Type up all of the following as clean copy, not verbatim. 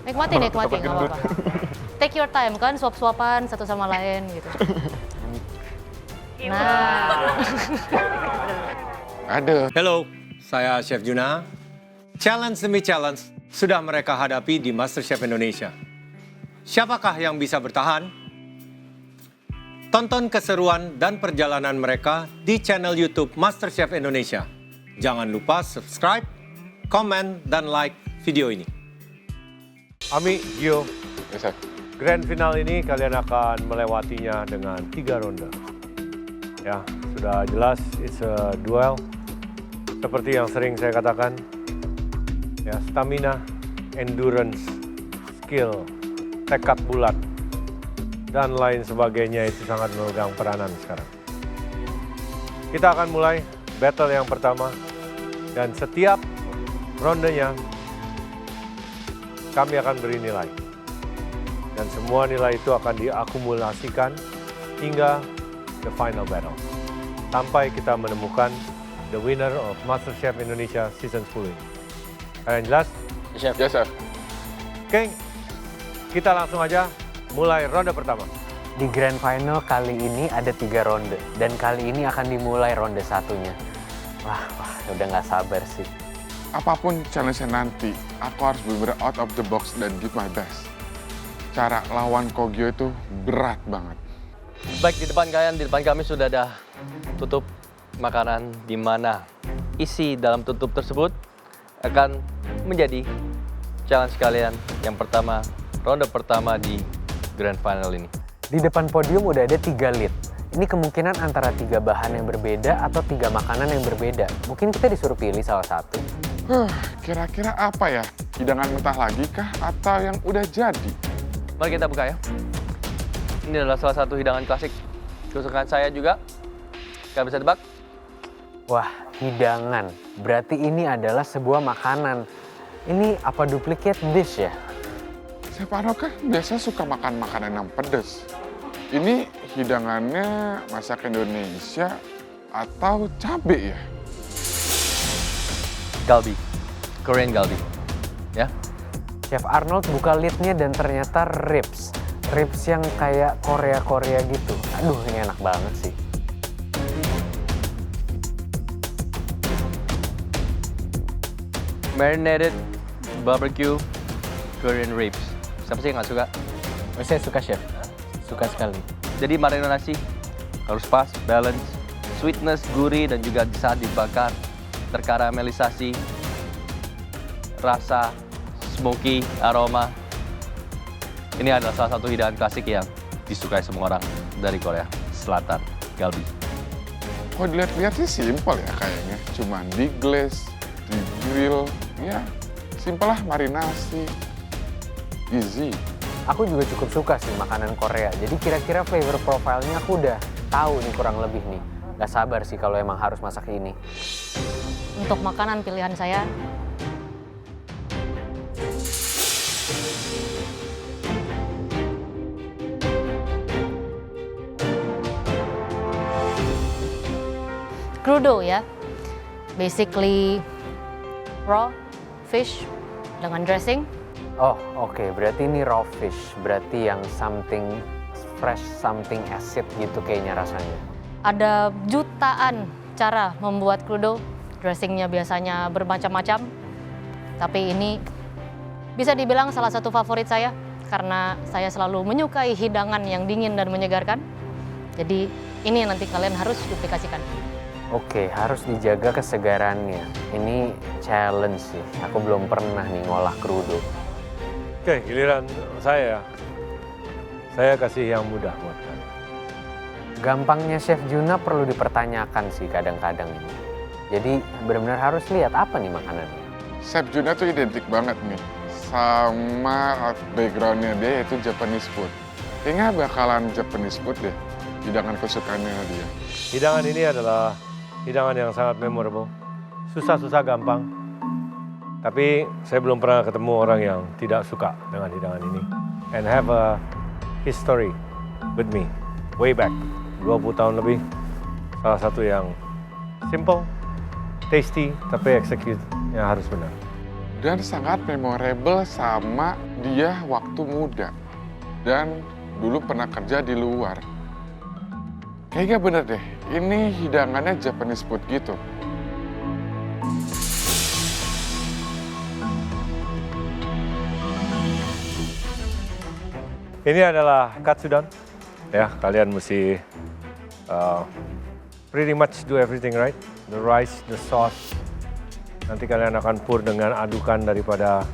Nikmati, nggak apa-apa. Take your time kan, suap-suapan satu sama lain gitu. Nah, Ada. Hello, saya Chef Juna. Challenge demi challenge sudah mereka hadapi di MasterChef Indonesia. Siapakah yang bisa bertahan? Tonton keseruan dan perjalanan mereka di channel YouTube MasterChef Indonesia. Jangan lupa subscribe, komen, dan like video ini. Ami, Gio, Yes, Chef. grand final ini kalian akan melewatinya dengan 3 ronde. Ya, sudah jelas it's a duel. Seperti yang sering saya katakan, ya, stamina, endurance, skill, tekad bulat, dan lain sebagainya itu sangat memegang peranan sekarang. Kita akan mulai battle yang pertama, dan setiap rondenya kami akan beri nilai. Dan semua nilai itu akan diakumulasikan hingga the final battle. Sampai kita menemukan the winner of MasterChef Indonesia Season 10 ini. Kalian jelas? Yes, Chef. Oke, kita langsung aja mulai ronde pertama. Di Grand Final kali ini ada 3 ronde, dan kali ini akan dimulai ronde satunya. Wah, udah nggak sabar sih. Apapun challenge-nya nanti, aku harus bener-bener out of the box dan give my best. Cara lawan Kogyo itu berat banget. Baik, di depan kami sudah ada tutup makanan di mana isi dalam tutup tersebut akan menjadi challenge kalian yang pertama, ronde pertama di Grand Final ini. Di depan podium udah ada 3 lead. Ini kemungkinan antara 3 bahan yang berbeda atau 3 makanan yang berbeda. Mungkin kita disuruh pilih salah satu. Kira-kira apa ya? Hidangan mentah lagi kah? Atau yang udah jadi? Mari kita buka ya. Ini adalah salah satu hidangan klasik kesukaan saya juga. Kalian bisa tebak? Wah, hidangan. Berarti ini adalah sebuah makanan. Ini apa duplicate dish ya? Chef Arno kan biasa suka makan makanan yang pedas. Ini hidangannya masak Indonesia atau cabe ya? Galbi, Korean galbi, ya. Chef Arnold buka lidnya dan ternyata ribs. Ribs yang kayak Korea-Korea gitu. Aduh, ini enak banget sih. Marinated barbecue Korean ribs. Siapa sih yang nggak suka? Saya suka, Chef. Suka sekali. Jadi marinasi harus pas, balance, sweetness, gurih, dan juga saat dibakar terkaramelisasi, rasa, smoky, aroma. Ini adalah salah satu hidangan klasik yang disukai semua orang dari Korea Selatan, galbi. Kalau dilihat-lihat sih simpel ya kayaknya. Cuman di glaze, di grill, ya simpel lah marinasi. Easy. Aku juga cukup suka sih makanan Korea. Jadi kira-kira flavor profile-nya aku udah tahu nih kurang lebih nih. Gak sabar sih kalau emang harus masak ini. untuk makanan pilihan saya, crudo ya, basically raw fish dengan dressing. Oh, oke. Berarti ini raw fish. Berarti yang something fresh, something acid gitu kayaknya rasanya. Ada jutaan cara membuat crudo. Dressingnya biasanya bermacam-macam. Tapi ini bisa dibilang salah satu favorit saya karena saya selalu menyukai hidangan yang dingin dan menyegarkan. Jadi ini yang nanti kalian harus duplikasikan. Oke, harus dijaga kesegarannya. Ini challenge sih. Aku belum pernah nih ngolah crudo. Oke, giliran saya. Saya kasih yang mudah buat kalian. Gampangnya Chef Juna perlu dipertanyakan sih kadang-kadang ini. Jadi benar-benar harus lihat apa nih makanannya. Chef Juna tuh identik banget nih sama backgroundnya dia yaitu Japanese food. Kayaknya bakalan Japanese food deh, hidangan kesukaannya dia. Hidangan ini adalah hidangan yang sangat memorable. Susah-susah gampang. Tapi saya belum pernah ketemu orang yang tidak suka dengan hidangan ini. And have a history with me, way back, 20 tahun lebih. Salah satu yang simple, tasty, tapi execute yang harus benar. dan sangat memorable sama dia waktu muda. Dan dulu pernah kerja di luar. Kayaknya bener deh, ini hidangannya Japanese food gitu. Ini adalah katsudon. Ya, kalian mesti pretty much do everything right. The rice, the sauce. Nanti kalian akan pour dengan adukan daripada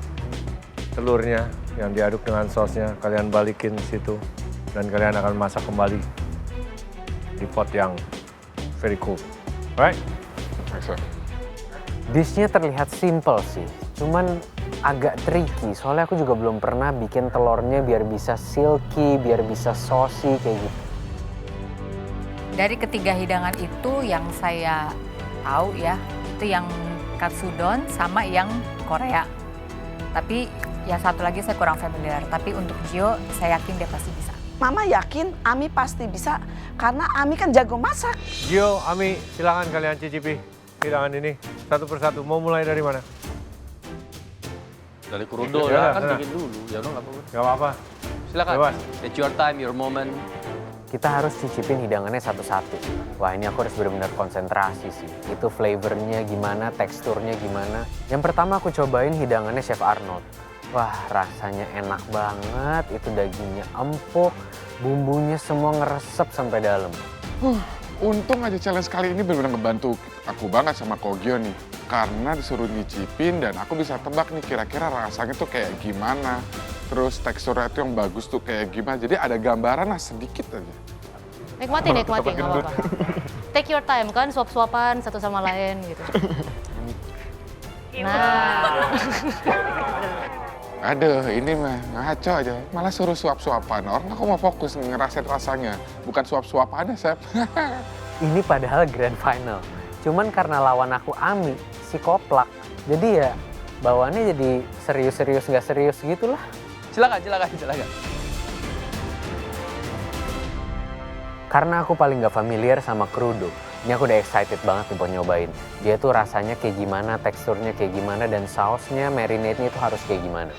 telurnya yang diaduk dengan sausnya. Kalian balikin situ dan kalian akan masak kembali di pot yang very cool. Alright? Masa? Dishnya terlihat simple sih, cuman agak tricky. Soalnya aku juga belum pernah bikin telurnya biar bisa silky, biar bisa saucy kayak gitu. Dari ketiga hidangan itu yang saya tahu ya, itu yang katsudon sama yang Korea. Tapi yang satu lagi saya kurang familiar. Tapi untuk Gio, saya yakin dia pasti bisa. Mama yakin Ami pasti bisa karena Ami kan jago masak. Gio, Ami, silakan kalian cicipi hidangan ini satu persatu. Mau mulai dari mana? Dari Kurudo Ya, lah, kan sana. bikin dulu. Ya udah nggak apa-apa. Gak apa-apa. Silakan. Bebas. It's your time, your moment. Kita harus cicipin hidangannya satu-satu. Wah, ini aku harus benar-benar konsentrasi sih. Itu flavornya gimana, teksturnya gimana. Yang pertama aku cobain hidangannya Chef Arnold. Wah, rasanya enak banget. Itu dagingnya empuk, bumbunya semua ngeresep sampai dalam. Untung aja challenge kali ini benar-benar ngebantu aku banget sama Kogyo nih. Karena disuruh nyicipin dan aku bisa tebak nih kira-kira rasanya tuh kayak gimana. Terus teksturnya tuh yang bagus tuh kayak gimana. Jadi ada gambaran lah sedikit aja. Nikmati, nggak apa-apa. Take your time kan, suap-suapan satu sama lain gitu. Nah, Aduh, ini mah ngaco aja. Malah suruh suap-suapan. Orang aku mau fokus ngerasain rasanya. Bukan suap-suapannya, Chef. Ini padahal grand final. Cuman karena lawan aku Ami, si Koplak. Jadi ya bawaannya jadi serius-serius nggak serius gitu lah. Silakan. Karena aku paling nggak familiar sama Crudo. Ini aku udah excited banget nih buat nyobain. Dia tuh rasanya kayak gimana, teksturnya kayak gimana, dan sausnya, marinade-nya itu harus kayak gimana.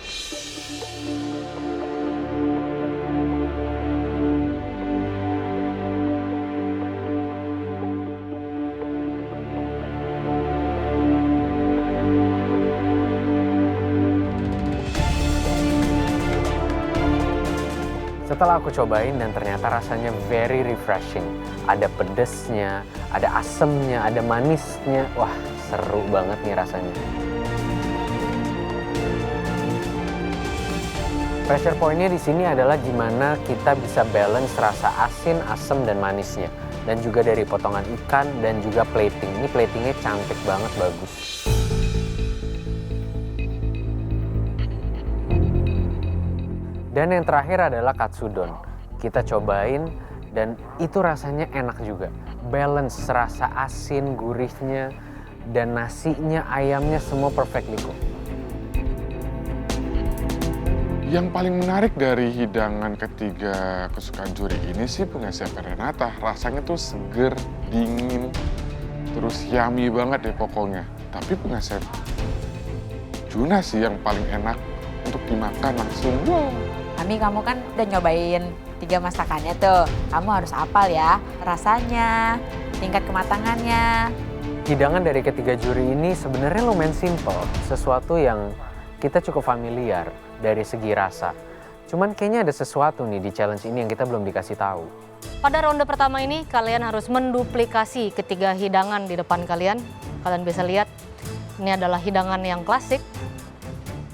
Setelah aku cobain dan ternyata rasanya very refreshing. Ada pedesnya, ada asemnya, ada manisnya. Wah, seru banget nih rasanya. Pressure point-nya di sini adalah gimana kita bisa balance rasa asin, asam, dan manisnya. Dan juga dari potongan ikan dan juga plating. Ini platingnya cantik banget, bagus. Dan yang terakhir adalah katsudon. Kita cobain dan itu rasanya enak juga. Balance rasa asin, gurihnya, dan nasinya, ayamnya semua perfectly cooked. Yang paling menarik dari hidangan ketiga kesukaan juri ini sih punya Chef Renata. Rasanya tuh seger, dingin, terus yummy banget deh pokoknya. Tapi punya Chef Juna sih yang paling enak untuk dimakan langsung. Wow. Ami, kamu kan udah nyobain 3 masakannya tuh. Kamu harus hafal ya rasanya, tingkat kematangannya. Hidangan dari ketiga juri ini sebenarnya lumayan simple. Sesuatu yang kita cukup familiar dari segi rasa. Cuman kayaknya ada sesuatu nih di challenge ini yang kita belum dikasih tahu. pada ronde pertama ini kalian harus menduplikasi ketiga hidangan di depan kalian. Kalian bisa lihat ini adalah hidangan yang klasik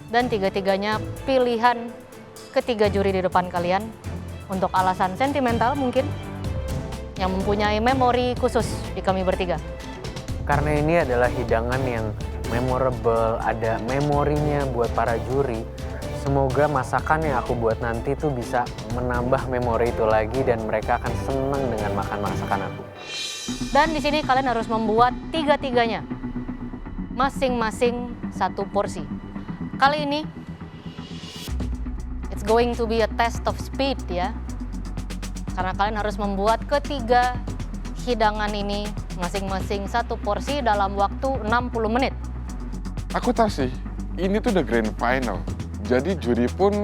dan tiga-tiganya pilihan ketiga juri di depan kalian untuk alasan sentimental mungkin yang mempunyai memori khusus di kami bertiga. Karena ini adalah hidangan yang memorable, ada memorinya buat para juri. Semoga masakan yang aku buat nanti tuh bisa menambah memori itu lagi dan mereka akan senang dengan makan masakan aku. Dan di sini kalian harus membuat tiga-tiganya masing-masing satu porsi. Kali ini it's going to be a test of speed ya. Karena kalian harus membuat ketiga hidangan ini masing-masing satu porsi dalam waktu 60 menit. Aku tahu sih, ini tuh udah grand final. Jadi juri pun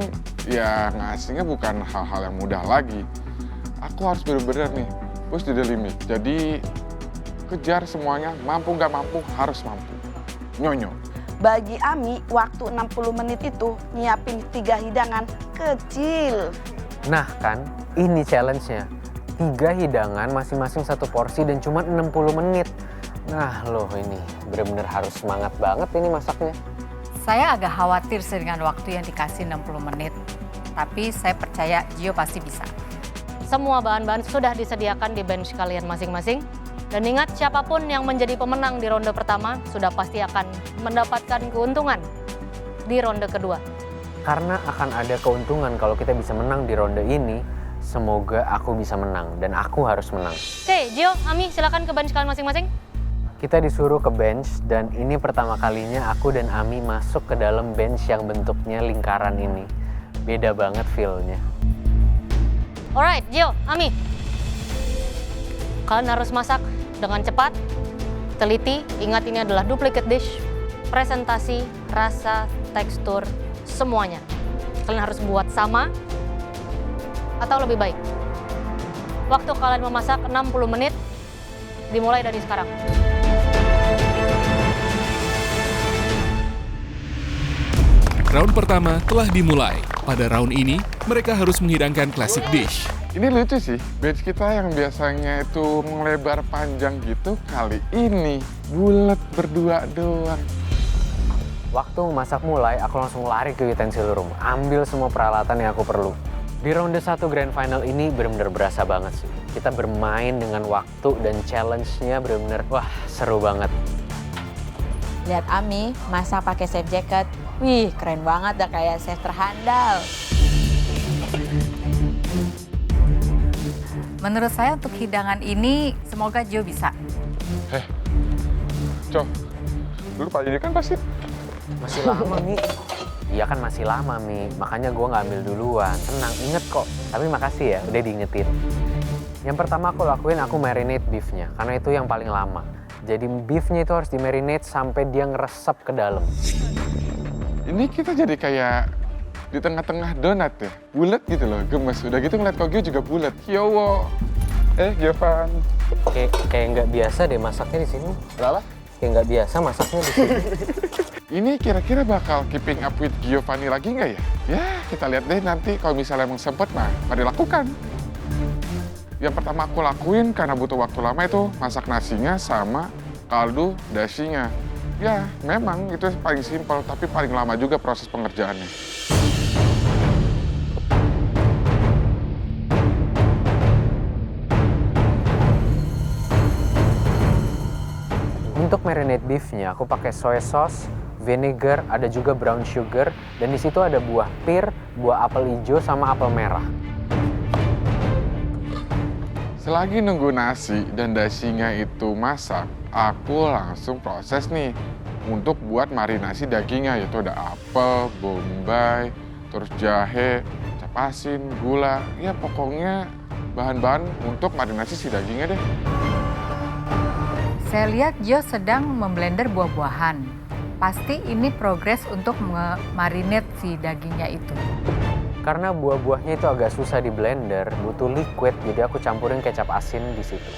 ya ngasihnya bukan hal-hal yang mudah lagi. Aku harus bener-bener nih, push to the limit. Jadi kejar semuanya, mampu nggak mampu, harus mampu. Nyonyo. Bagi Ami, waktu 60 menit itu nyiapin 3 hidangan kecil. Nah kan, ini challenge-nya. 3 hidangan masing-masing 1 porsi dan cuma 60 menit. Nah loh ini bener-bener harus semangat banget ini masaknya. Saya agak khawatir dengan waktu yang dikasih 60 menit. Tapi saya percaya Gio pasti bisa. Semua bahan-bahan sudah disediakan di bench kalian masing-masing. Dan ingat, siapapun yang menjadi pemenang di ronde pertama sudah pasti akan mendapatkan keuntungan di ronde kedua. Karena akan ada keuntungan kalau kita bisa menang di ronde ini, semoga aku bisa menang dan aku harus menang. Oke, Gio, Ami, silakan ke bench kalian masing-masing. Kita disuruh ke bench dan ini pertama kalinya aku dan Ami masuk ke dalam bench yang bentuknya lingkaran ini. Beda banget feel-nya. Alright, Gio, Ami. Kalian harus masak dengan cepat, teliti. Ingat ini adalah duplicate dish. Presentasi, rasa, tekstur, semuanya. Kalian harus buat sama atau lebih baik. Waktu kalian memasak 60 menit, dimulai dari sekarang. Round pertama telah dimulai. Pada round ini, mereka harus menghidangkan classic dish. Ini lucu sih, bench kita yang biasanya itu melebar panjang gitu, kali ini bulat berdua doang. Waktu memasak mulai, aku langsung lari ke utensil room, ambil semua peralatan yang aku perlu. Di ronde 1 grand final ini benar-benar berasa banget sih. Kita bermain dengan waktu dan challenge-nya benar-benar, wah seru banget. Lihat Ami masak pakai chef jacket. Wih, keren banget, dah kayak chef terhandal. Menurut saya untuk hidangan ini semoga Gio bisa. Cok, dulu Pak ini kan pasti Masih lama, Mi. Iya kan masih lama, Mi. Makanya gue nggak ambil duluan. Tenang, inget kok. Tapi makasih ya, udah diingetin. Yang pertama aku lakuin, aku marinate beef-nya. Karena itu yang paling lama. Jadi beef-nya itu harus di-marinate sampai dia ngeresep ke dalam. Ini kita jadi kayak di tengah-tengah donat ya, bulat gitu loh, gemes. Udah gitu ngeliat Kogyo juga bulat. Yowo, Giovan. Kayak nggak biasa deh masaknya di sini. Kenapa? Kayak nggak biasa masaknya di sini. Ini kira-kira bakal keeping up with Giovanni lagi nggak ya? Ya, kita lihat deh nanti kalau misalnya emang sempet mah, mari lakukan. Yang pertama aku lakuin karena butuh waktu lama itu masak nasinya sama kaldu dashinya. Ya, memang itu paling simpel, tapi paling lama juga proses pengerjaannya. Untuk marinate beef-nya, aku pakai soy sauce, vinegar, ada juga brown sugar, dan di situ ada buah pir, buah apel hijau, sama apel merah. Selagi nunggu nasi dan dasinya itu masak, aku langsung proses nih untuk buat marinasi dagingnya, yaitu ada apel, bombay, terus jahe, kecap asin, gula, ya pokoknya bahan-bahan untuk marinasi si dagingnya deh. Saya lihat Gio sedang memblender buah-buahan. Pasti ini progres untuk marinate si dagingnya itu. Karena buah-buahnya itu agak susah di blender, butuh liquid, jadi aku campurin kecap asin di situ.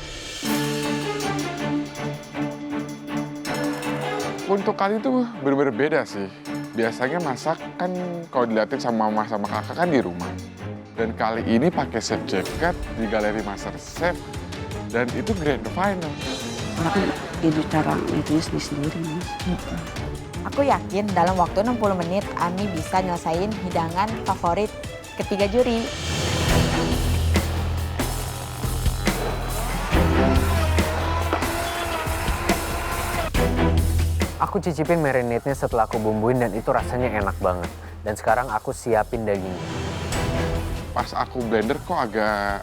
Untuk kali itu bener-bener beda sih. Biasanya masak kan kalau dilihatin sama mama sama kakak kan di rumah. Dan kali ini pakai chef jacket di Galeri Master Chef. Dan itu grand final. Aku jadi cara itu sendiri, Mas. Aku yakin dalam waktu 60 menit Ami bisa nyelesain hidangan favorit ketiga juri. Aku cicipin marinade-nya setelah aku bumbuin dan itu rasanya enak banget. Dan sekarang aku siapin dagingnya. Pas aku blender kok agak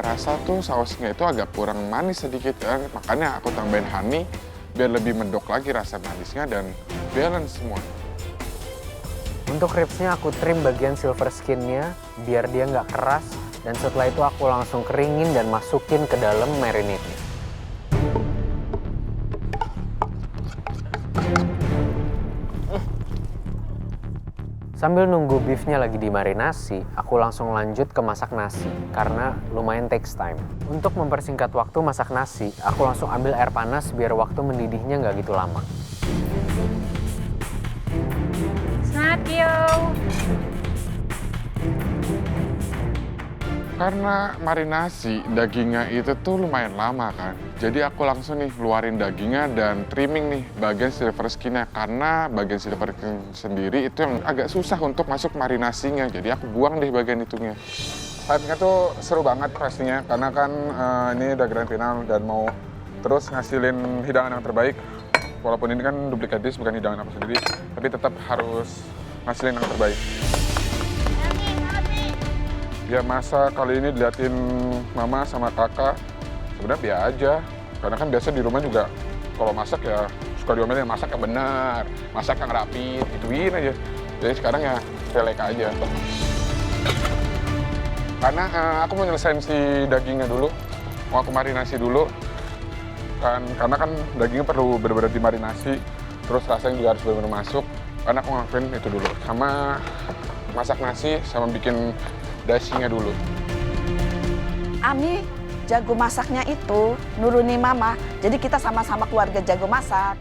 rasa tuh sausnya itu agak kurang manis sedikit kan. Makanya aku tambahin honey biar lebih mendok lagi rasa manisnya dan balance semua. Untuk ribsnya aku trim bagian silver skin-nya biar dia nggak keras. Dan setelah itu aku langsung keringin dan masukin ke dalam marinade-nya. Sambil nunggu beefnya lagi dimarinasi, aku langsung lanjut ke masak nasi karena lumayan takes time. Untuk mempersingkat waktu masak nasi, aku langsung ambil air panas biar waktu mendidihnya nggak gitu lama. Semangat, Yo! Karena marinasi, dagingnya itu tuh lumayan lama kan. Jadi aku langsung nih keluarin dagingnya dan trimming nih bagian silver skinnya. Karena bagian silver skin sendiri itu yang agak susah untuk masuk marinasinya. Jadi aku buang deh bagian itunya. Fight-nya tuh seru banget pastinya. Karena kan ini udah grand final dan mau terus ngasilin hidangan yang terbaik. Walaupun ini kan duplicate dish, bukan hidangan aku sendiri. Tapi tetap harus ngasilin yang terbaik. Ya masa kali ini diliatin mama sama kakak, sebenarnya biasa aja. Karena kan biasa di rumah juga kalau masak ya suka diomelin masak yang benar, masak yang rapi, ituin aja. Jadi sekarang ya relax aja. Karena aku mau nyelesain si dagingnya dulu, mau aku marinasi dulu. Karena kan dagingnya perlu benar-benar dimarinasi, terus rasanya juga harus benar-benar masuk. Karena aku ngelakuin itu dulu, sama masak nasi, sama bikin dasinya dulu. Ami jago masaknya itu nuruni mama, jadi kita sama-sama keluarga jago masak.